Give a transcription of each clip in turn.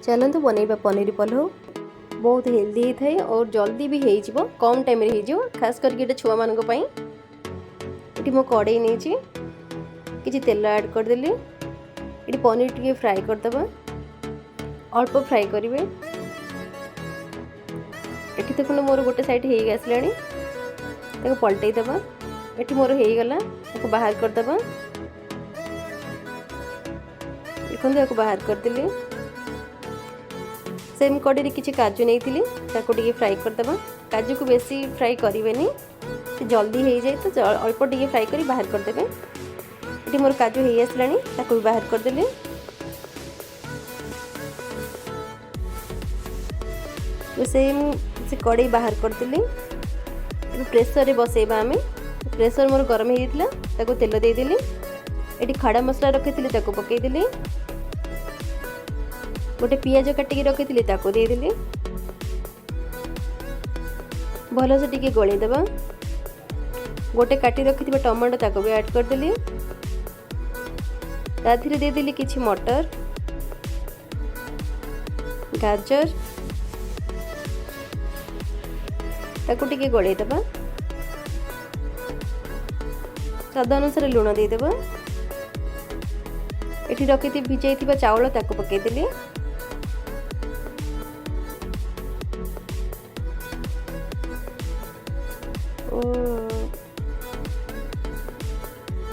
चलतु बनैबा पनीर पलौ। बहुत हेल्दी होता है और जल्दी भी हो कम टाइम रे हो खास करके छुआ मान ये मो कड़े नहीं कि तेल ऐड करदेली ये पनीर टी फ्राए करदे अल्प फ्राए करेंगे। ये देखो मोर गोटे साइड हो आसला पलटई दबा ये मोर हो गला बाहर करदे देखो बाहर करदेली। सेम कड़ी किसी काजू नहीं थी फ्राए करदे काजू को बेसी फ्राए करें जल्दी हो जाए तो अल्प टे फ्राए कर बाहर करदे। ये मोर काजू हो आसला भी बाहर करदेली। सेम से कड़े बाहर करदेली। प्रेसर बसैबा आम प्रेसर मोर गरम हो तेल देदेली ये खड़ा मसला रखी पकईदेली गोटे पियाज काटिकी रखी देदेली भल से टिके गलैदबा गोटे काटी रखी टमाटो भी ऐड करदेली देदेली किछि मटर गाजर टिके गलैदबा स्वाद अनुसार लुण देदेबा ये रखी भिजै चाउल पकईदेली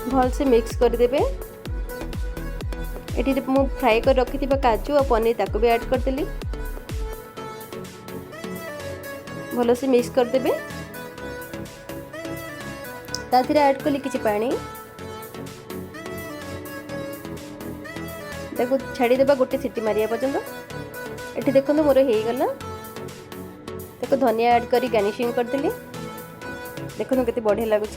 भल से मिक्स करदेबे। ये मु फ्राए कर रखी काजू और पनीर ताको भी ऐड करदेली भल से मिक्स करदेबे। ऐड कली किछि पानी देखो छाड़ीदेबा गोटे सीटी मारिया पर्यंत। ये देखो मोर हो गला देखो धनिया ऐड करी गार्निशिंग करदेली देखो केते बढ़िया लगुच।